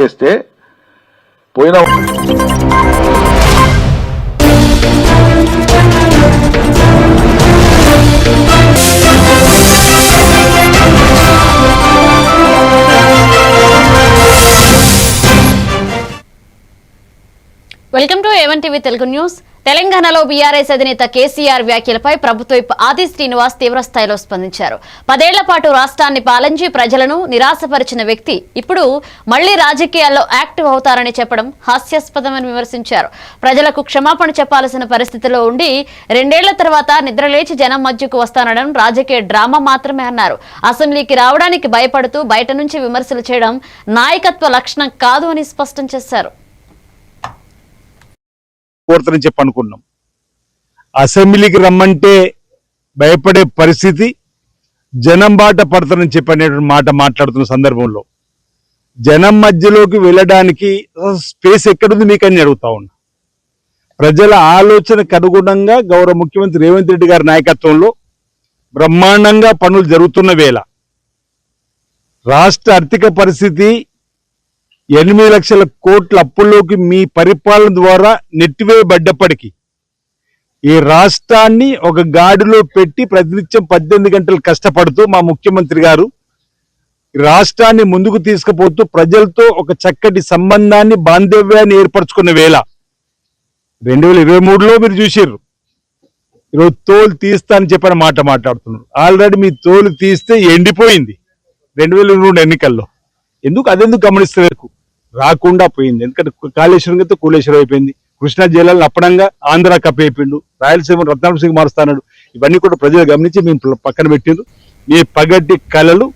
చేస్తే పోయిన welcome to A1 TV Telugu news. తెలంగాణలో బీఆర్ఎస్ అధినేత కేసీఆర్ వ్యాఖ్యలపై ప్రభుత్వ ఆది శ్రీనివాస్ తీవ్రస్థాయిలో స్పందించారు. 10 ఏళ్ల పాటు రాష్ట్రాన్ని పాలించి ప్రజలను నిరాశపరిచిన వ్యక్తి ఇప్పుడు మళ్లీ రాజకీయాల్లో యాక్టివ్ అవుతారని చెప్పడం హాస్యాస్పదమని విమర్శించారు. ప్రజలకు క్షమాపణ చెప్పాల్సిన పరిస్థితిలో ఉండి 2 ఏళ్ల తర్వాత నిద్రలేచి జనం మధ్యకు వస్తానడం రాజకీయ డ్రామా మాత్రమే అన్నారు. అసెంబ్లీకి రావడానికి భయపడుతూ బయట నుంచి విమర్శలు చేయడం నాయకత్వ లక్షణం కాదు అని స్పష్టం చేశారు. కోరుతారని చెప్పి అనుకున్నాం. అసెంబ్లీకి రమ్మంటే భయపడే పరిస్థితి, జనం బాట పడతారని చెప్పి అనేటువంటి మాట మాట్లాడుతున్న సందర్భంలో జనం మధ్యలోకి వెళ్ళడానికి స్పేస్ ఎక్కడుంది మీకని అడుగుతా ఉన్నా. ప్రజల ఆలోచనకు అనుగుణంగా గౌరవ ముఖ్యమంత్రి రేవంత్ రెడ్డి గారి నాయకత్వంలో బ్రహ్మాండంగా పనులు జరుగుతున్న వేళ రాష్ట్ర ఆర్థిక పరిస్థితి 8 లక్షల కోట్ల అప్పుల్లోకి మీ పరిపాలన ద్వారా నెట్టివేయబడ్డప్పటికీ ఈ రాష్ట్రాన్ని ఒక గాడిలో పెట్టి ప్రతినిత్యం 18 గంటలు కష్టపడుతూ మా ముఖ్యమంత్రి గారు రాష్ట్రాన్ని ముందుకు తీసుకుపోతూ ప్రజలతో ఒక చక్కటి సంబంధాన్ని బాంధవ్యాన్ని ఏర్పరచుకున్న వేళ 2023లో మీరు చూసిర్రు. ఈరోజు తోలు తీస్తా అని చెప్పిన మాట మాట్లాడుతున్నారు. ఆల్రెడీ మీ తోలు తీస్తే ఎండిపోయింది 2022 ఎన్నికల్లో. అదెందుకు గమనిస్తలేదు? రాకుండా పోయింది. ఎందుకంటే కాళేశ్వరం అయితే కూలేశ్వరం అయిపోయింది. కృష్ణా జిల్లాలో అప్పనంగా ఆంధ్ర కప్ అయిపోయిండు. రాయలసీమ రత్నాకర్ సింగ్ మారుస్తాడు. ఇవన్నీ కూడా ప్రజలు గమనించి మేము పక్కన పెట్టిండ్రు. మీ పగటి కళలు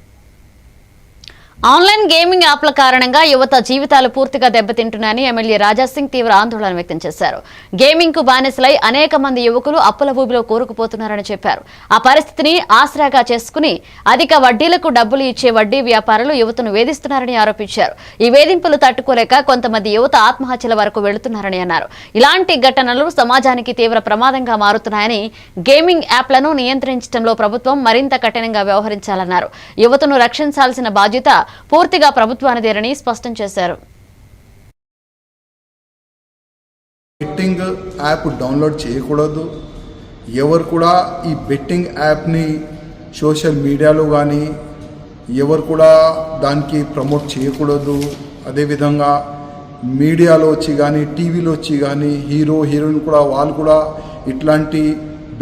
ఆన్లైన్ గేమింగ్ యాప్ల కారణంగా యువత జీవితాలు పూర్తిగా దెబ్బతింటున్నాయని ఎమ్మెల్యే రాజాసింగ్ తీవ్ర ఆందోళన వ్యక్తం చేశారు. గేమింగ్ కు బానిసలై అనేక మంది యువకులు అప్పుల ఊబిలో కూరుకుపోతున్నారని చెప్పారు. ఆ పరిస్థితిని ఆసరాగా చేసుకుని అధిక వడ్డీలకు డబ్బులు ఇచ్చే వడ్డీ వ్యాపారులు యువతను వేధిస్తున్నారని ఆరోపించారు. ఈ వేధింపులు తట్టుకోలేక కొంతమంది యువత ఆత్మహత్యల వరకు వెళుతున్నారని అన్నారు. ఇలాంటి ఘటనలు సమాజానికి తీవ్ర ప్రమాదంగా మారుతున్నాయని, గేమింగ్ యాప్లను నియంత్రించడంలో ప్రభుత్వం మరింత కఠినంగా వ్యవహరించాలన్నారు. యువతను రక్షించాల్సిన బాధ్యత పూర్తిగా ప్రభుత్వానిదేనని స్పష్టం చేశారు. బెట్టింగ్ యాప్ డౌన్లోడ్ చేయకూడదు. ఎవరు కూడా ఈ బెట్టింగ్ యాప్ని సోషల్ మీడియాలో కానీ ఎవరు కూడా దానికి ప్రమోట్ చేయకూడదు. అదేవిధంగా మీడియాలో వచ్చి కానీ టీవీలో వచ్చి కానీ హీరో హీరోయిన్ కూడా వాళ్ళు కూడా ఇట్లాంటి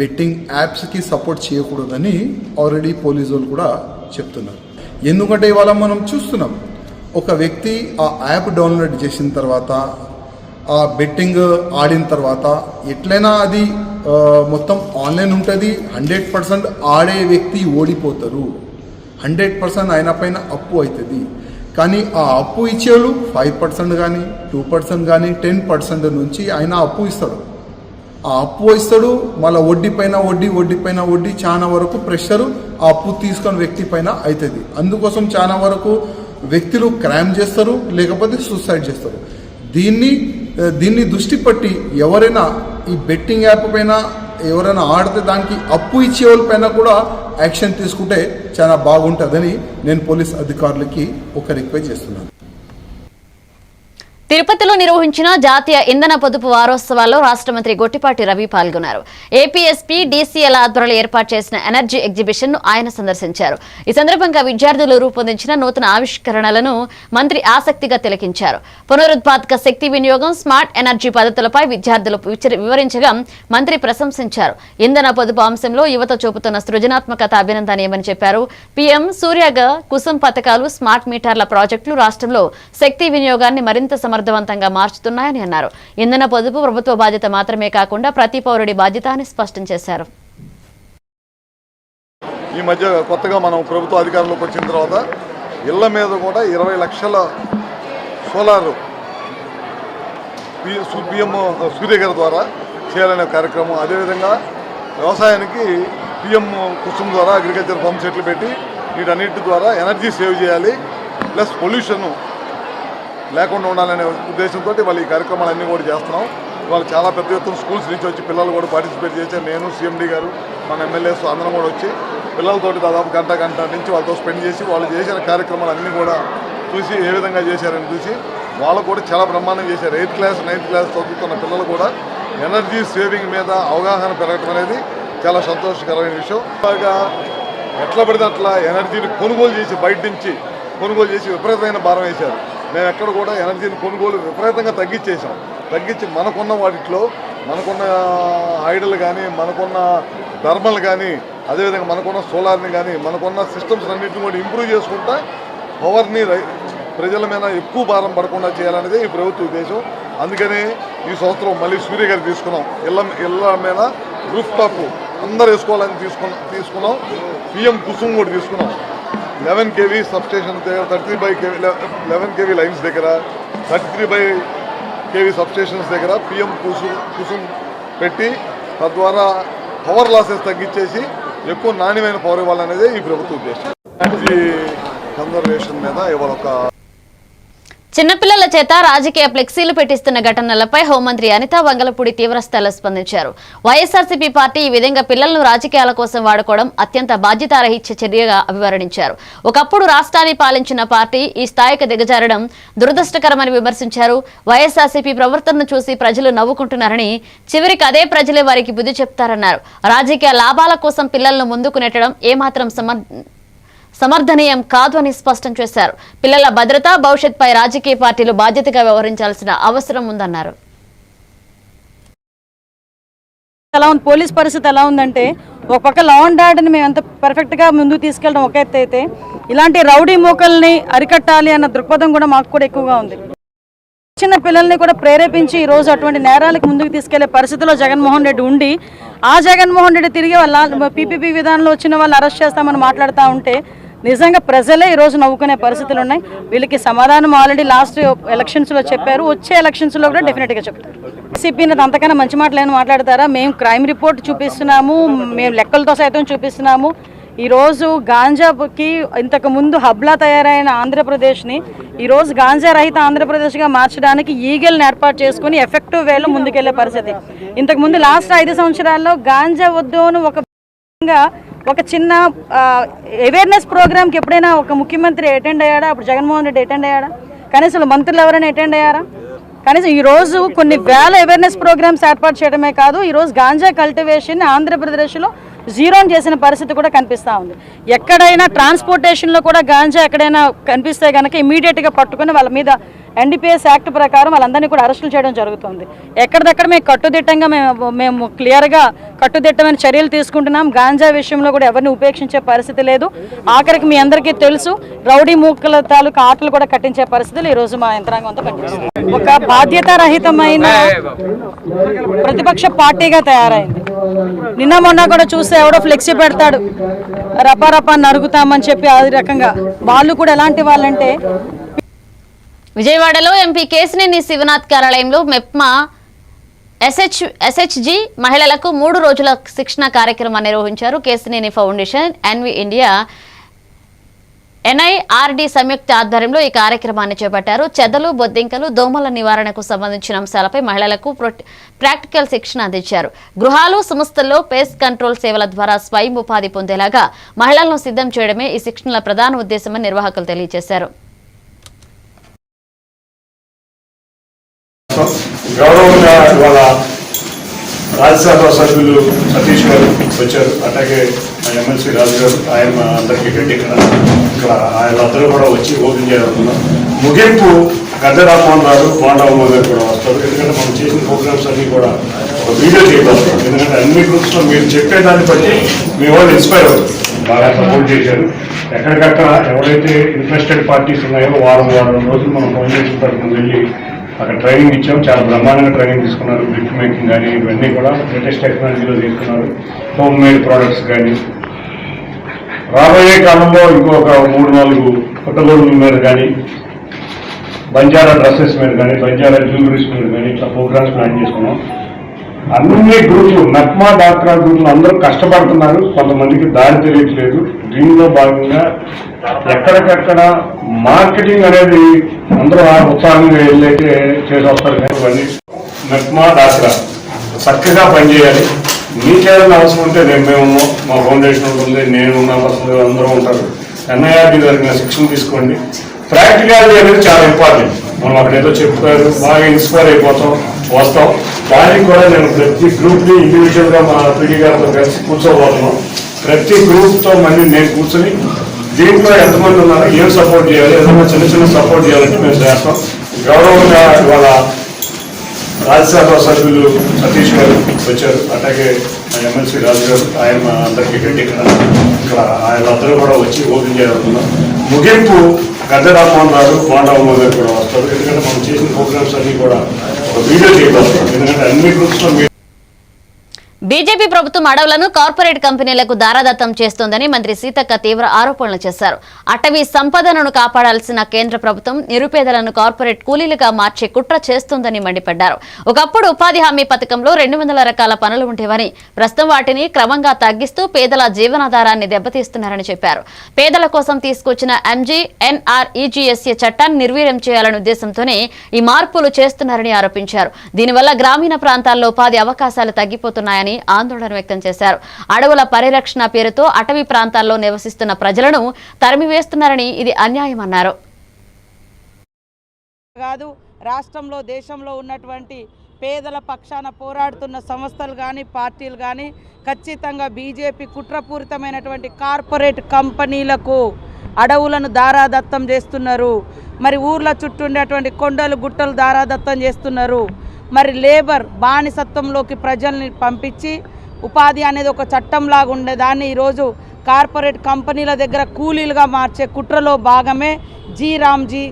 బెట్టింగ్ యాప్స్కి సపోర్ట్ చేయకూడదని ఆల్రెడీ పోలీసు వాళ్ళు కూడా చెప్తున్నారు. ఎందుకంటే ఇవాళ మనం చూస్తున్నాం, ఒక వ్యక్తి ఆ యాప్ డౌన్లోడ్ చేసిన తర్వాత ఆ బెట్టింగ్ ఆడిన తర్వాత ఎట్లయినా అది మొత్తం ఆన్లైన్ ఉంటుంది. 100% ఆడే వ్యక్తి ఓడిపోతారు. 100% ఆయన పైన అప్పు అవుతుంది. కానీ ఆ అప్పు ఇచ్చేవాళ్ళు 5% కానీ 2% కానీ 10% నుంచి ఆయన అప్పు ఇస్తాడు. ఆ అప్పు ఇస్తాడు, మళ్ళీ వడ్డీ పైన వడ్డీ చాలా వరకు ప్రెషరు ఆ అప్పు తీసుకున్న వ్యక్తి పైన అవుతుంది. అందుకోసం చాలా వరకు వ్యక్తులు క్రైమ్ చేస్తారు, లేకపోతే సూసైడ్ చేస్తారు. దీన్ని దృష్టి పట్టి ఎవరైనా ఈ బెట్టింగ్ యాప్ పైన ఎవరైనా ఆడితే దానికి అప్పు ఇచ్చే వాళ్ళ పైన కూడా యాక్షన్ తీసుకుంటే చాలా బాగుంటుందని నేను పోలీస్ అధికారులకి ఒక రిక్వెస్ట్ చేస్తున్నాను. తిరుపతిలో నిర్వహించిన జాతీయ ఇంధన పొదుపు వారోత్సవాల్లో రాష్ట్ర మంత్రి గొట్టిపాటి రవి పాల్గొన్నారు. ఏపీఎస్పీ డీసీఎల్ ఆధ్వర్యంలో ఏర్పాటు చేసిన ఎనర్జీ ఎగ్జిబిషన్ ను ఆయన సందర్శించారు. ఈ సందర్భంగా విద్యార్థులు రూపొందించిన నూతన ఆవిష్కరణలను మంత్రి ఆసక్తిగా తిలకించారు. పునరుత్పాదక శక్తి వినియోగం, స్మార్ట్ ఎనర్జీ పద్ధతులపై విద్యార్థులు వివరించగా మంత్రి ప్రశంసించారు. ఇంధన పొదుపు అంశంలో యువత చూపుతున్న సృజనాత్మకత అభినందనీయమని చెప్పారు. పీఎం సూర్యగర్, కుసుమ్ పథకాలు, స్మార్ట్ మీటర్ల ప్రాజెక్టులు రాష్ట్రంలో శక్తి వినియోగాన్ని మరింత సమర్థవంతంగా మార్చుతున్నాయని అన్నారు. ఇంధన పొదుపు ప్రభుత్వ బాధ్యత మాత్రమే కాకుండా ప్రతి పౌరుడి బాధ్యత అని స్పష్టం చేశారు. ఈ మధ్య కొత్తగా మనం ప్రభుత్వ అధికారంలోకి వచ్చిన తర్వాత ఇళ్ల మీద కూడా 20 లక్షల సోలార్ పిఎం సూర్యగర్ ద్వారా చేయాలనే కార్యక్రమం. అదేవిధంగా వ్యవసాయానికి పిఎం కుసుమ్ ద్వారా అగ్రికల్చర్ పంప్ సెట్లు పెట్టి వీటన్నిటి ద్వారా ఎనర్జీ సేవ్ చేయాలి, ప్లస్ పొల్యూషన్ లేకుండా ఉండాలనే ఉద్దేశంతో వాళ్ళు ఈ కార్యక్రమాలన్నీ కూడా చేస్తున్నాం. వాళ్ళు చాలా పెద్ద ఎత్తున స్కూల్స్ నుంచి వచ్చి పిల్లలు కూడా పార్టిసిపేట్ చేశారు. నేను, సీఎండీ గారు, మన ఎమ్మెల్యేస్ అందరం కూడా వచ్చి పిల్లలతోటి దాదాపు గంట నుంచి వాళ్ళతో స్పెండ్ చేసి వాళ్ళు చేసిన కార్యక్రమాలు అన్నీ కూడా చూసి ఏ విధంగా చేశారని చూసి వాళ్ళు కూడా చాలా బ్రహ్మాండం చేశారు. 8th క్లాస్ 9th క్లాస్ చదువుతున్న పిల్లలు కూడా ఎనర్జీ సేవింగ్ మీద అవగాహన పెరగడం అనేది చాలా సంతోషకరమైన విషయం. బాగా ఎట్లా పడితే అట్లా ఎనర్జీని కొనుగోలు చేసి బయట నుంచి కొనుగోలు చేసి విపరీతమైన భారం వేశారు. మేము ఎక్కడ కూడా ఎనర్జీని కొనుగోలు విపరీతంగా తగ్గించి మనకున్న వాటిలో మనకున్న హైడల్ కానీ మనకున్న థర్మల్ కానీ అదేవిధంగా మనకున్న సోలార్ని కానీ మనకున్న సిస్టమ్స్ అన్నింటిని కూడా ఇంప్రూవ్ చేసుకుంటా పవర్ని ప్రజల మీద ఎక్కువ భారం పడకుండా చేయాలనేది ఈ ప్రభుత్వ ఉద్దేశం. అందుకని ఈ సంవత్సరం మళ్ళీ సూర్య గారు తీసుకున్నాం. ఇళ్ళ మీద రూఫ్ టాప్ అందరు వేసుకోవాలని తీసుకున్నాం. పిఎం కుసుమ్ కూడా తీసుకున్నాం. 11 kV సబ్స్టేషన్ దగ్గర 11 kV లైన్స్ దగ్గర 33 kV సబ్స్టేషన్స్ దగ్గర పిఎం కుసుమ్ పెట్టి తద్వారా పవర్ లాసెస్ తగ్గించేసి ఎక్కువ నాణ్యమైన పవర్ ఇవ్వాలనేదే ఈ ప్రభుత్వ ఉద్దేశం. ఎనర్జీ కన్జర్వేషన్ మీద ఇవాళ ఒక చిన్నపిల్లల చేత రాజకీయ ఫ్లెక్సీలు పెట్టిస్తున్న ఘటనలపై హోంమంత్రి అనితా వంగలపూడి తీవ్రస్థాయిలో స్పందించారు. వైఎస్ఆర్సీపీ పార్టీ ఈ విధంగా పిల్లలను రాజకీయాల కోసం వాడుకోవడం అత్యంత బాధ్యతారహిత్య చర్యగా అభివర్ణించారు. ఒకప్పుడు రాష్ట్రాన్ని పాలించిన పార్టీ ఈ స్థాయికి దిగజారడం దురదృష్టకరమని విమర్శించారు. వైఎస్ఆర్సీపీ ప్రవర్తనను చూసి ప్రజలు నవ్వుకుంటున్నారని, చివరికి అదే ప్రజలే వారికి బుద్ధి చెప్తారన్నారు. రాజకీయ లాభాల కోసం పిల్లలను ముందుకు నెట్టడం ఏమాత్రం సమర్థనీయం కాదు అని స్పష్టం చేశారు. పిల్లల భద్రత, భవిష్యత్పై రాజకీయ పార్టీలు బాధ్యతగా వ్యవహరించాల్సిన అవసరం ఉందన్నారు. ఎలా ఉంది పోలీస్ పరిస్థితి ఎలా ఉందంటే, ఒక పక్క లా అండ్ ఆర్డర్ని మేము ఎంత పర్ఫెక్ట్గా ముందుకు తీసుకెళ్ళడం ఒక ఎత్తు అయితే, ఇలాంటి రౌడీ మూకల్ని అరికట్టాలి అన్న దృక్పథం కూడా మాకు కూడా ఎక్కువగా ఉంది. చిన్న పిల్లల్ని కూడా ప్రేరేపించి ఈ రోజు అటువంటి నేరాలకు ముందుకు తీసుకెళ్లే పరిస్థితిలో జగన్మోహన్ రెడ్డి ఉండి, ఆ జగన్మోహన్ రెడ్డి తిరిగి వాళ్ళ పీపీపీ విధానంలో వచ్చిన వాళ్ళని అరెస్ట్ చేస్తామని మాట్లాడుతూ ఉంటే నిజంగా ప్రజలే ఈరోజు నవ్వుకునే పరిస్థితులు ఉన్నాయి. వీళ్ళకి సమాధానం ఆల్రెడీ లాస్ట్ ఎలక్షన్స్లో చెప్పారు, వచ్చే ఎలక్షన్స్లో కూడా డెఫినెట్గా చెప్తారు. సిపిని అంతకన్నా మంచి మాటలు ఏమైనా మాట్లాడతారా? మేము క్రైమ్ రిపోర్ట్ చూపిస్తున్నాము, మేము లెక్కలతో సైతం చూపిస్తున్నాము. ఈరోజు గాంజాకి ఇంతకుముందు హబ్లా తయారైన ఆంధ్రప్రదేశ్ని ఈరోజు గాంజా రహిత ఆంధ్రప్రదేశ్గా మార్చడానికి ఈగల్ని ఏర్పాటు చేసుకుని ఎఫెక్టివ్ వేలో ముందుకెళ్లే పరిస్థితి. ఇంతకుముందు లాస్ట్ 5 సంవత్సరాల్లో గాంజా వద్దు అని ఒక చిన్న అవేర్నెస్ ప్రోగ్రామ్కి ఎప్పుడైనా ఒక ముఖ్యమంత్రి అటెండ్ అయ్యాడా? అప్పుడు జగన్మోహన్ రెడ్డి అటెండ్ అయ్యాడా? కనీసం మంత్రులు ఎవరైనా అటెండ్ అయ్యారా? కనీసం ఈరోజు కొన్ని వేల అవేర్నెస్ ప్రోగ్రామ్స్ ఏర్పాటు చేయడమే కాదు, ఈరోజు గాంజా కల్టివేషన్ ఆంధ్రప్రదేశ్లో జీరోని చేసిన పరిస్థితి కూడా కనిపిస్తూ ఉంది. ఎక్కడైనా ట్రాన్స్పోర్టేషన్లో కూడా గాంజా ఎక్కడైనా కనిపిస్తే కనుక ఇమీడియట్గా పట్టుకుని వాళ్ళ మీద ఎన్డీపీఎస్ యాక్ట్ ప్రకారం వాళ్ళందరినీ కూడా అరెస్టులు చేయడం జరుగుతుంది. ఎక్కడిదక్కడ మేము కట్టుదిట్టంగా మేము క్లియర్గా కట్టుదిట్టమైన చర్యలు తీసుకుంటున్నాం. గాంజా విషయంలో కూడా ఎవరిని ఉపేక్షించే పరిస్థితి లేదు. ఆఖరికి మీ అందరికీ తెలుసు, రౌడీ మూకల తాలూకు ఆటలు కూడా కట్టించే పరిస్థితులు ఈరోజు మా యంత్రాంగం అంతా పనిచేస్తుంది. ఒక బాధ్యతారహితమైన ప్రతిపక్ష పార్టీగా తయారైంది. నిన్న మొన్న కూడా చూస్తే ఎవడో ఫ్లెక్సీ పెడతాడు, రపారపా నరుగుతామని చెప్పి ఆ రకంగా వాళ్ళు కూడా ఎలాంటి వాళ్ళంటే, విజయవాడలో ఎంపీ కేశినేని శివనాథ్ కార్యాలయంలో మెప్మా ఎస్హెచ్జి మహిళలకు 3 రోజుల శిక్షణ కార్యక్రమాన్ని నిర్వహించారు. Kesineni foundation, NV India, NIRD సంయుక్త ఆధ్వర్యంలో ఈ కార్యక్రమాన్ని చేపట్టారు. చెదలు, బొద్దింకలు, దోమల నివారణకు సంబంధించిన అంశాలపై మహిళలకు ప్రాక్టికల్ శిక్షణ అందించారు. గృహాలు, సంస్థల్లో పేస్ట్ కంట్రోల్ సేవల ద్వారా స్వయం ఉపాధి పొందేలాగా మహిళలను సిద్ధం చేయడమే ఈ శిక్షణల ప్రధాన ఉద్దేశమని నిర్వాహకులు తెలియజేశారు. గౌరవంగా ఇవాళ రాజ్యసభ సభ్యులు సతీష్ గారు వచ్చారు, అలాగే ఎమ్మెల్సీ రాజు గారు, ఆయన అందరికీ గట్టి ఇక్కడ ఆయనందరూ కూడా వచ్చి ఓపెన్ చేయాలనుకున్నాం. ముగింపు గడ్డ రామ్మోహన్ రావు, పాండవమ్మ గారు కూడా వస్తారు. ఎందుకంటే మనం చేసిన ప్రోగ్రామ్స్ అన్నీ కూడా ఒక వీడియో చేయగలుగుతాం. ఎందుకంటే అన్ని గ్రూప్స్లో మీరు చెప్పేదాన్ని బట్టి మీ వాళ్ళు ఇన్స్పైర్ అవుతుంది, బాగా సపోర్ట్ చేశారు. ఎక్కడికక్కడ ఎవరైతే ఇంట్రెస్టెడ్ పార్టీస్ ఉన్నాయో వారం రోజులు మనం ఫౌండేషన్ తరఫున వెళ్ళి అక్కడ ట్రైనింగ్ ఇచ్చాం. చాలా బ్రహ్మాండంగా ట్రైనింగ్ తీసుకున్నారు. బ్రిక్ మేకింగ్ కానీ ఇవన్నీ కూడా లేటెస్ట్ టెక్నాలజీలో తీసుకున్నారు. హోమ్ మేడ్ ప్రోడక్ట్స్ కానీ రాబోయే కాలంలో ఇంకొక 3-4 పుట్టగొడుగుల మీద కానీ, బంజారా డ్రెస్సెస్ మీద కానీ, బంజారా జ్యువెలరీస్ మీద కానీ ఇట్లా ప్రోగ్రామ్స్ ప్లాన్ చేసుకున్నాం. అన్ని గ్రూపులు, మెప్మా డాక్రా గ్రూపులు అందరూ కష్టపడుతున్నారు. కొంతమందికి దారి తెలియట్లేదు. దీనిలో భాగంగా ఎక్కడికక్కడ మార్కెటింగ్ అనేది అందరూ ఉత్సాహంగా వెళ్ళైతే చేసి వస్తారు. కానీ మెప్మా డాక్రా చక్కగా పనిచేయాలి. మీకేదైనా అవసరం ఉంటే మేము మా ఫౌండేషన్ ఉంటుంది, నేను నా పర్సనల్ అందరూ ఉంటారు. ఎన్ఐఆర్డి దగ్గర శిక్షణ తీసుకోండి. ప్రాక్టికాలిటీ అనేది చాలా ఇంపార్టెంట్. మనం అక్కడ ఏదో చెప్పారు, బాగా ఇన్స్పైర్ అయిపోతాం, వస్తాం. దానికి కూడా నేను ప్రతి గ్రూప్ని ఇండివిజువల్గా మా పీడీ గారితో కలిసి కూర్చోబోతున్నాం. ప్రతి గ్రూప్తో మళ్ళీ నేను కూర్చొని దీంట్లో ఎంతమంది ఉన్నారో ఏం సపోర్ట్ చేయాలి, ఏదైనా చిన్న చిన్న సపోర్ట్ చేయాలంటే మేము చేస్తాం. గౌరవంగా ఇవాళ రాజ్యసభ సభ్యులు సతీష్ గారు వచ్చారు, అట్లాగే ఎమ్మెల్సీ రాజు గారు, ఆయన అందరికీ గట్టి ఇక్కడ ఆయనందరూ కూడా వచ్చి ఓపెన్ చేయాలనుకున్నాం. ముగింపు గద్దె రామ్మోహన్ రావు, బాండవమ్మ గారు కూడా వస్తారు. ఎందుకంటే మనం చేసిన ప్రోగ్రామ్స్ అన్ని కూడా ఒక వీడియో చేయగలుగుతాం. ఎందుకంటే అన్ని గ్రూప్స్లో బీజేపీ ప్రభుత్వం అడవులను కార్పొరేట్ కంపెనీలకు దారాదత్తం చేస్తోందని మంత్రి సీతక్క తీవ్ర ఆరోపణలు చేశారు. అటవీ సంపదను కాపాడాల్సిన కేంద్ర ప్రభుత్వం నిరుపేదలను కార్పొరేట్ కూలీలుగా మార్చే కుట్ర చేస్తోందని మండిపడ్డారు. ఒకప్పుడు ఉపాధి హామీ పథకంలో 200 రకాల పనులు ఉండేవని, ప్రస్తుతం వాటిని క్రమంగా తగ్గిస్తూ పేదల జీవనాధారాన్ని దెబ్బతీస్తున్నారని చెప్పారు. పేదల కోసం తీసుకొచ్చిన MGNREGSA చట్టాన్ని నిర్వీర్యం చేయాలనే ఉద్దేశంతోనే ఈ మార్పులు చేస్తున్నారని ఆరోపించారు. దీనివల్ల గ్రామీణ ప్రాంతాల్లో ఉపాధి అవకాశాలు తగ్గిపోతున్నాయని ఆందోళన వ్యక్తం చేశారు. అడవుల పరిరక్షణ పేరుతో అటవీ ప్రాంతాల్లో నివసిస్తున్న ప్రజలను తరిమివేస్తున్నారని ఇది అన్యాయమన్నారు. కాదు, రాష్ట్రంలో దేశంలో ఉన్నటువంటి పేదల పక్షాన పోరాడుతున్న సంస్థలు కానీ పార్టీలు కానీ ఖచ్చితంగా బీజేపీ కుట్రపూరితమైనటువంటి కార్పొరేట్ కంపెనీలకు అడవులను దారాదత్తం చేస్తున్నారు. మరి ఊర్ల చుట్టూ ఉండేటువంటి కొండలు గుట్టలు దారాదత్తం చేస్తున్నారు. మరి లేబర్ బానిసత్వంలోకి ప్రజల్ని పంపించి ఉపాధి అనేది ఒక చట్టంలాగా ఉండేదాన్ని ఈరోజు కార్పొరేట్ కంపెనీల దగ్గర కూలీలుగా మార్చే కుట్రలో భాగమే రామ్జీ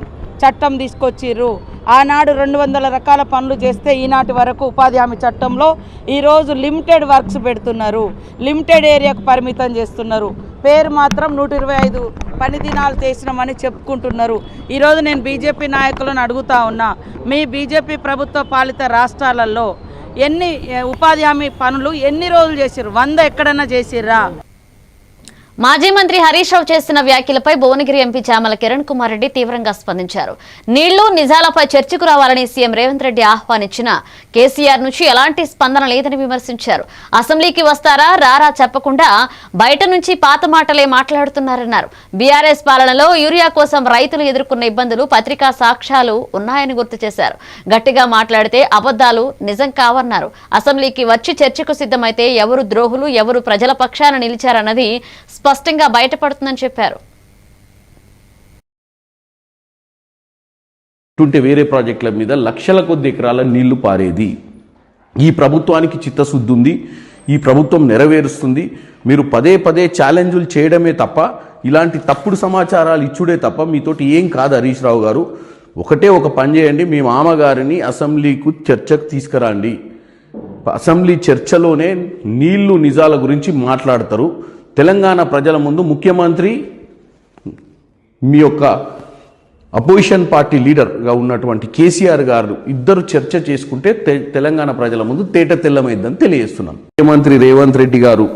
చట్టం తీసుకొచ్చిర్రు. ఆనాడు 200 రకాల పనులు చేస్తే ఈనాటి వరకు ఉపాధి హామీ చట్టంలో ఈరోజు లిమిటెడ్ వర్క్స్ పెడుతున్నారు, లిమిటెడ్ ఏరియాకు పరిమితం చేస్తున్నారు. పేరు మాత్రం 125 పని దినాలు చేసినామని చెప్పుకుంటున్నారు. ఈరోజు నేను బీజేపీ నాయకులను అడుగుతా ఉన్నా, మీ బీజేపీ ప్రభుత్వ పాలిత రాష్ట్రాలలో ఎన్ని ఉపాధి హామీ పనులు ఎన్ని రోజులు చేసిర్రు? 100 ఎక్కడన్నా చేసిర్రా? మాజీ మంత్రి హరీష్ రావు చేసిన వ్యాఖ్యలపై భువనగిరి ఎంపీ చామల కిరణ్ కుమార్ రెడ్డి తీవ్రంగా స్పందించారు. నీళ్లు నిజాలపై చర్చకు రావాలని సీఎం రేవంత్ రెడ్డి ఆహ్వానించిన కేసీఆర్ నుంచి ఎలాంటి స్పందన లేదని విమర్శించారు. అసెంబ్లీకి వస్తారా రారా చెప్పకుండా బయట నుంచి పాత మాటలే మాట్లాడుతున్నారన్నారు. బీఆర్ఎస్ పాలనలో యూరియా కోసం రైతులు ఎదుర్కొన్న ఇబ్బందులు పత్రికా సాక్ష్యాలు ఉన్నాయని గుర్తు చేశారు. గట్టిగా మాట్లాడితే అబద్దాలు నిజం కావన్నారు. అసెంబ్లీకి వచ్చి చర్చకు సిద్ధమైతే ఎవరు ద్రోహులు, ఎవరు ప్రజల పక్షాన నిలిచారన్నది స్పష్టంగా బయటపడుతుందని చెప్పారు. వేరే ప్రాజెక్టుల మీద లక్షల కొద్ది ఎకరాల నీళ్లు పారేది. ఈ ప్రభుత్వానికి చిత్తశుద్ధి ఉంది, ఈ ప్రభుత్వం నెరవేరుస్తుంది. మీరు పదే పదే ఛాలెంజ్లు చేయడమే తప్ప, ఇలాంటి తప్పుడు సమాచారాలు ఇచ్చుడే తప్ప మీతోటి ఏం కాదు. హరీష్ రావు గారు ఒక పని చేయండి, మీ మామగారిని అసెంబ్లీకు చర్చకు తీసుకురండి. అసెంబ్లీ చర్చలోనే నీళ్లు నిజాల గురించి మాట్లాడతారు. తెలంగాణ ప్రజల ముందు ముఖ్యమంత్రి, మీ యొక్క అపోజిషన్ పార్టీ లీడర్గా ఉన్నటువంటి కేసీఆర్ గారు ఇద్దరు చర్చ చేసుకుంటే తెలంగాణ ప్రజల ముందు తేట తెల్లమైందని తెలియజేస్తున్నాం. ముఖ్యమంత్రి రేవంత్ రెడ్డి గారు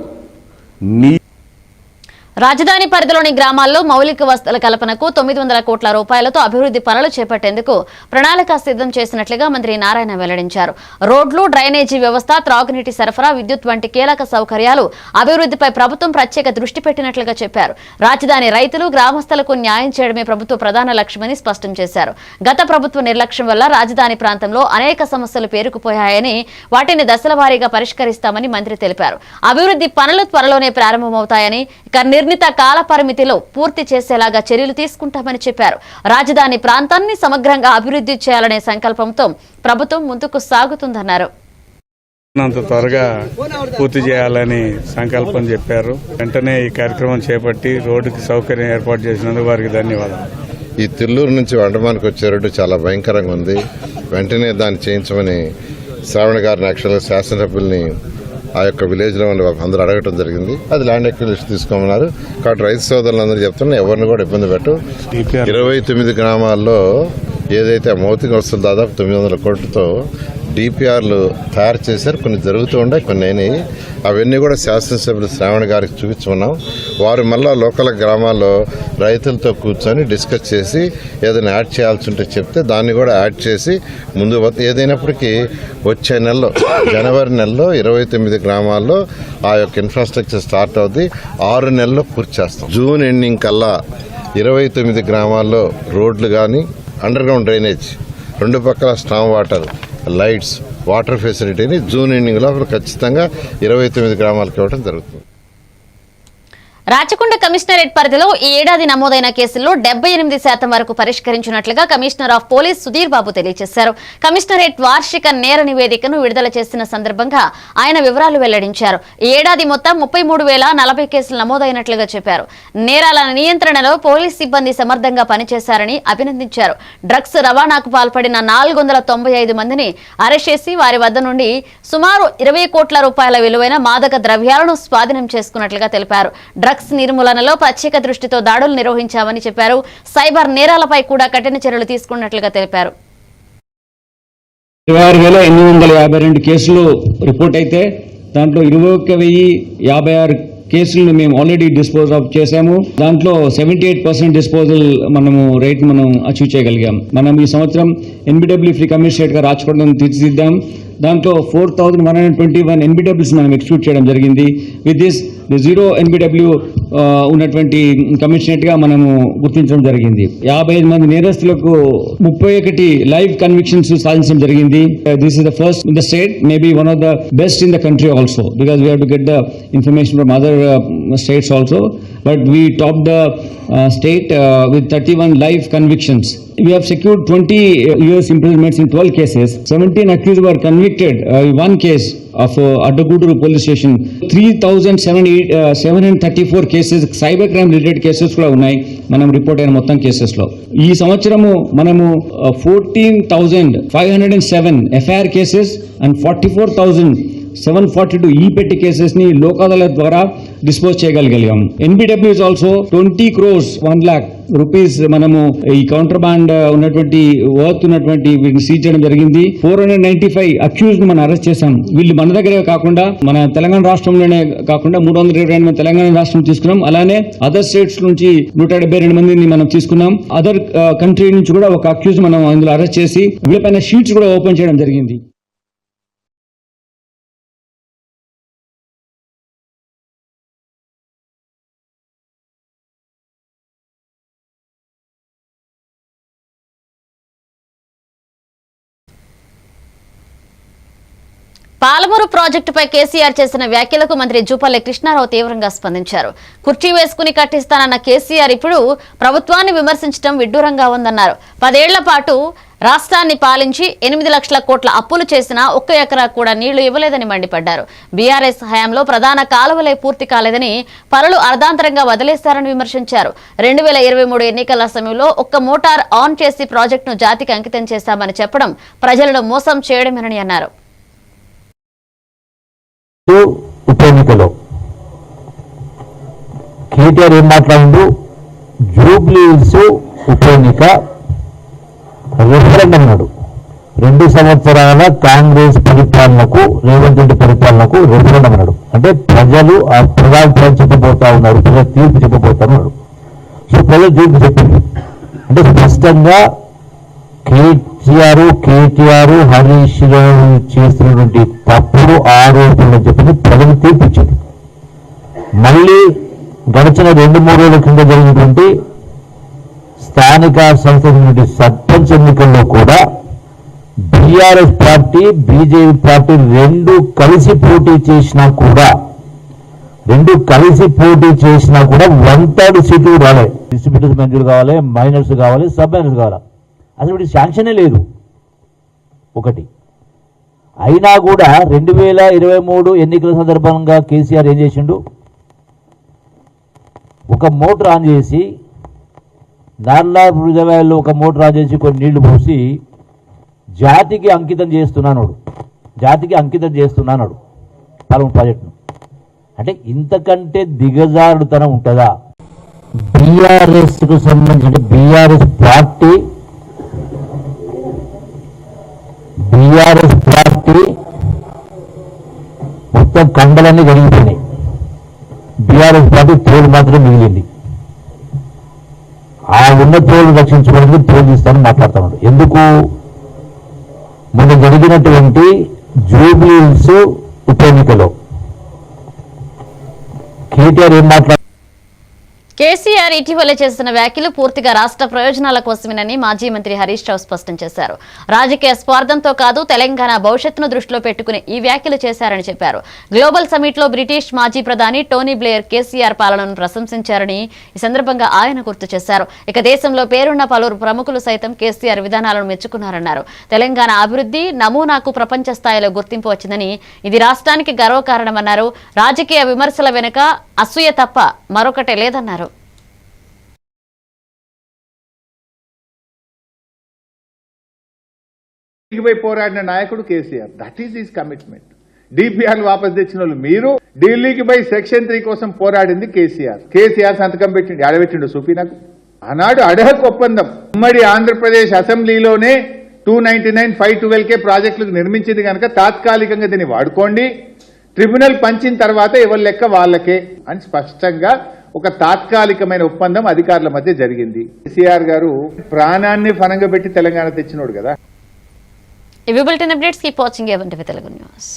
రాజధాని పరిధిలోని గ్రామాల్లో మౌలిక వసతుల కల్పనకు 900 కోట్ల రూపాయలతో అభివృద్ధి పనులు చేపట్టేందుకు ప్రణాళిక సిద్ధం చేసినట్లుగా మంత్రి నారాయణ వెల్లడించారు. రోడ్లు, డ్రైనేజీ వ్యవస్థ, త్రాగునీటి సరఫరా, విద్యుత్ వంటి కీలక సౌకర్యాలు అభివృద్ధిపై ప్రభుత్వం ప్రత్యేక దృష్టి పెట్టినట్లుగా చెప్పారు. రాజధాని రైతులు, గ్రామస్తులకు న్యాయం చేయడమే ప్రభుత్వ ప్రధాన లక్ష్యమని స్పష్టం చేశారు. గత ప్రభుత్వ నిర్లక్ష్యం వల్ల రాజధాని ప్రాంతంలో అనేక సమస్యలు పేరుకుపోయాయని, వాటిని దశల వారీగా పరిష్కరిస్తామని మంత్రి తెలిపారు. అభివృద్ధి పనులు త్వరలోనే ప్రారంభమవుతాయని, నిర్ణీత కాల పరిమితిలో పూర్తి చేసేలాగా చర్యలు తీసుకుంటామని చెప్పారు. రాజధాని ప్రాంతాన్ని సమగ్రంగా అభివృద్ధి చేయాలనే సంకల్పంతో ప్రభుత్వం ముందుకు సాగుతుందన్నారు. అంత త్వరగా పూర్తి చేయాలని సంకల్పం చెప్పారు. వెంటనే ఈ కార్యక్రమం చేపట్టి రోడ్డుకి సౌకర్యం ఏర్పాటు చేసినందుకు వారికి ధన్యవాదాలు. ఈ తిల్లూరు నుంచి వండమానికి వచ్చే రోడ్డు చాలా భయంకరంగా ఉంది. వెంటనే దాన్ని చేయించమని శ్రావణ గారిని యాక్చువల్గా శాసనసభ్యుల్ని ఆ యొక్క విలేజ్లో ఉన్న అందరూ అడగటం జరిగింది. అది ల్యాండ్ ఎక్విజిషన్ తీసుకోమన్నారు. కాబట్టి రైతు సోదరులందరూ చెప్తున్నా ఎవరిని కూడా ఇబ్బంది పెట్టు. 29 గ్రామాల్లో ఏదైతే మౌలిక వస్తువులు దాదాపు 900 కోట్లతో డిపిఆర్లు తయారు చేశారు. కొన్ని జరుగుతూ ఉండే, కొన్ని అయినాయి. అవన్నీ కూడా శాసనసభ్యులు శ్రావణ గారికి చూపించుకున్నాం. వారు మళ్ళా లోకల్ గ్రామాల్లో రైతులతో కూర్చొని డిస్కస్ చేసి ఏదైనా యాడ్ చేయాల్సి ఉంటే చెప్తే దాన్ని కూడా యాడ్ చేసి ముందు ఏదైనప్పటికీ వచ్చే నెలలో జనవరి నెలలో 29 గ్రామాల్లో ఆ యొక్క ఇన్ఫ్రాస్ట్రక్చర్ స్టార్ట్ అవుతుంది. 6 నెలల్లో పూర్తి చేస్తాం. జూన్ ఎండింగ్ కల్లా 29 గ్రామాల్లో రోడ్లు కానీ అండర్ గ్రౌండ్ డ్రైనేజ్, 2 పక్కల స్టామ్ వాటర్, లైట్స్, వాటర్ ఫెసిలిటీని జూన్ ఎండింగ్లో ఖచ్చితంగా 29 గ్రామాలకు ఇవ్వడం జరుగుతుంది. రాచకొండ కమిషనరేట్ పరిధిలో ఈ ఏడాది నమోదైన కేసుల్లో 78% వరకు పరిష్కరించినట్లుగా commissioner of police Sudheer Babu తెలియజేశారు. కమిషనరేట్ వార్షిక నేర నివేదికను విడుదల చేసిన సందర్భంగా ఆయన వివరాలు వెల్లడించారు. ఈ ఏడాది మొత్తం 33,040 కేసులు నమోదైనట్లుగా చెప్పారు. నేరాల నియంత్రణలో పోలీస్ సిబ్బంది సమర్థంగా పనిచేశారని అభినందించారు. డ్రగ్స్ రవాణాకు పాల్పడిన 495 మందిని అరెస్ట్ చేసి వారి వద్ద నుండి సుమారు 20 కోట్ల రూపాయల విలువైన మాదక ద్రవ్యాలను స్వాధీనం చేసుకున్నట్లుగా తెలిపారు. డ్రగ్స్ నిర్మూలనలో ప్రత్యేక దృష్టితో దాడులు నిర్వహించామని చెప్పారు. సైబర్ నేరాలపై కూడా కఠిన చర్యలు తీసుకున్నట్లుగా తెలిపారు. 26,852 కేసులు రిపోర్ట్ అయితే దాంట్లో 21,056 కేసులను మేము ఆల్రెడీ డిస్పోజ్ ఆఫ్ చేశాము. దాంట్లో 78% డిస్పోజల్ రేట్ మనం అచీవ్ చేయగలిగాం. మనం ఈ సంవత్సరం NBW ఫ్రీ కమిషనరేట్ గా రాచకొండను తీర్చిదిద్దాం. దాంట్లో 4,121 NBWs మనం ఎక్స్క్యూట్ చేయడం జరిగింది. విత్ దిస్ జీరో NBW ఉన్నటువంటి కమిషనరేట్ గా మనము గుర్తించడం జరిగింది. 55 మంది నేరస్తులకు 31 లైవ్ కన్విక్షన్స్ సాధించడం జరిగింది. This is the first in the state, maybe one of the best in the country also, because we have to get the information from other states also, but we topped the state with 31 live convictions. We have secured 20 years imprisonments in 12 cases. 17 accused were convicted in one case of Adaguduru police station. 3,734 cases cyber crime related cases కూడా ఉన్నాయి మనం report అయిన మొత్తం cases లో. ఈ సంవత్సరము మనము 14,507 FIR cases and 44,742 e petty cases ని లోక్ అదాలత్ ద్వారా డిస్పోజ్ చేయగలిగాం. NBW is also 20 crores 1 lakh rupees మనము ఈ కౌంటర్ బాండ్ ఉన్నటువంటి వర్త్ ఉన్నటువంటి వీటిని సీజ్ చేయడం జరిగింది. 495 అక్యూజ్ మనం అరెస్ట్ చేశాం. వీళ్ళు మన దగ్గరే కాకుండా మన తెలంగాణ రాష్ట్రంలోనే కాకుండా 322 మంది తెలంగాణ రాష్ట్రం తీసుకున్నాం. అలానే అదర్ స్టేట్స్ నుంచి 172 మందిని మనం తీసుకున్నాం. అదర్ కంట్రీ నుంచి కూడా ఒక అక్యూజ్ మనం అందులో అరెస్ట్ చేసి వీళ్ళపైన షీట్స్ కూడా ఓపెన్ చేయడం జరిగింది. పాలమూరు ప్రాజెక్టుపై కేసీఆర్ చేసిన వ్యాఖ్యలకు మంత్రి జూపల్లి కృష్ణారావు తీవ్రంగా స్పందించారు. కుర్చీ వేసుకుని కట్టిస్తానన్న కేసీఆర్ ఇప్పుడు ప్రభుత్వాన్ని విమర్శించడం విడ్డూరంగా ఉందన్నారు. 10 ఏళ్ల పాటు రాష్ట్రాన్ని పాలించి 8 లక్షల కోట్ల అప్పులు చేసినా 1 ఎకరా కూడా నీళ్లు ఇవ్వలేదని మండిపడ్డారు. బీఆర్ఎస్ హయాంలో ప్రధాన కాలువలే పూర్తి కాలేదని, పనులు అర్ధాంతరంగా వదిలేశారని విమర్శించారు. 2023 ఎన్నికల సమయంలో 1 మోటార్ ఆన్ చేసి ప్రాజెక్టును జాతికి అంకితం చేశామని చెప్పడం ప్రజలను మోసం చేయడమేనని అన్నారు. ఉప ఎన్నికలో కేటీఆర్ ఏం మాట్లాడిండు? జూబ్లీ హిల్స్ ఉప ఎన్నిక రెఫరెండం అన్నాడు. 2 సంవత్సరాల కాంగ్రెస్ పరిపాలనకు, రేవంత్ రెడ్డి పరిపాలనకు రెఫరెండం అన్నాడు. అంటే ప్రజలు ఆ ప్రజలు చెప్పబోతా ఉన్నారు, ప్రజలు తీర్పు చెప్పబోతా ఉన్నారు. సో ప్రజలు తీర్పు చెప్పింది అంటే స్పష్టంగా కేటీఆర్ హరీష్ రావు చేస్తున్నటువంటి తప్పుడు ఆరోపణలు చెప్పింది ప్రజలు తీర్పిచ్చింది. మళ్ళీ గడిచిన 2-3 రోజుల కింద జరిగినటువంటి స్థానిక సంస్థల సర్పంచ్ ఎన్నికల్లో కూడా బీఆర్ఎస్ పార్టీ, బీజేపీ పార్టీ 2 కలిసి పోటీ చేసినా కూడా 1/3 సీట్లు రాలే. డిస్ట్రిబ్యూటర్స్ మంజూరు కావాలి, మైనర్స్ కావాలి, సబ్ మైనర్స్ కావాలి. అసలు వీటి శాంక్షనే లేదు ఒకటి. అయినా కూడా 2023 ఎన్నికల సందర్భంగా కేసీఆర్ ఏం చేసిండు? ఒక మోటార్ ఆన్ చేసి నార్లార్ రిజర్వాయర్లో ఒక మోటార్ ఆన్ చేసి కొన్ని నీళ్లు పోసి జాతికి అంకితం చేస్తున్నాడు పాలమూరు ప్రాజెక్టును. అంటే ఇంతకంటే దిగజారుడుతనం ఉంటుందా? బీఆర్ఎస్కు సంబంధించి బీఆర్ఎస్ పార్టీ మొత్తం కండలన్నీ జరిగిపోయినాయి. బీఆర్ఎస్ పార్టీ తోలు మాత్రం మిగిలింది. ఆ ఉన్న తోలు రక్షించుకోవడానికి తోలు తీస్తానని మాట్లాడుతున్నాడు. ఎందుకు? మొన్న జరిగినటువంటి జూబ్లీ హిల్స్ ఉప ఎన్నికలో కేటీఆర్ ఏం మాట్లాడు? కేసీఆర్ ఇటీవల చేసిన వ్యాఖ్యలు పూర్తిగా రాష్ట్ర ప్రయోజనాల కోసమేనని మాజీ మంత్రి హరీష్ రావు స్పష్టం చేశారు. రాజకీయ స్వార్థంతో కాదు, తెలంగాణ భవిష్యత్తును దృష్టిలో పెట్టుకుని ఈ వ్యాఖ్యలు చేశారని చెప్పారు. గ్లోబల్ సమిట్ లో బ్రిటిష్ మాజీ ప్రధాని టోనీ బ్లేయర్ కేసీఆర్ పాలనను ప్రశంసించారని ఈ సందర్భంగా ఆయన గుర్తు చేశారు. ఇక దేశంలో పేరున్న పలువురు ప్రముఖులు సైతం కేసీఆర్ విధానాలను మెచ్చుకున్నారన్నారు. తెలంగాణ అభివృద్ధి నమూనాకు ప్రపంచ స్థాయిలో గుర్తింపు వచ్చిందని, ఇది రాష్ట్రానికి గర్వకారణమన్నారు. రాజకీయ విమర్శల వెనుక అసూయ తప్ప మరొకటే లేదన్నారు. పోరాడిన నాయకుడు KCR. That is his commitment. DPR వాపస్ తెచ్చిన వాళ్ళు మీరు. ఢిల్లీకి పోయి సెక్షన్ 3 కోసం పోరాడింది కేసీఆర్. కేసీఆర్ సంతకం పెట్టిండు, ఆడబెట్టిండు చూపి నాకు. ఆనాడు అడహక్ ఒప్పందం ఉమ్మడి ఆంధ్రప్రదేశ్ అసెంబ్లీలోనే 299, 512 ప్రాజెక్టులకు నిర్మించింది కనుక తాత్కాలికంగా దీన్ని వాడుకోండి, ట్రిబ్యునల్ పంచిన తర్వాత ఎవరి లెక్క వాళ్ళకే అని స్పష్టంగా ఒక తాత్కాలికమైన ఒప్పందం అధికారుల మధ్య జరిగింది. కేసీఆర్ గారు ప్రాణాన్ని ఫనంగా పెట్టి తెలంగాణ తెచ్చినోడు కదా. ఇవి బులెటిన్ అప్డేట్స్. కీప్ వాచింగ్ ఏవంటివి తెలుగు న్యూస్.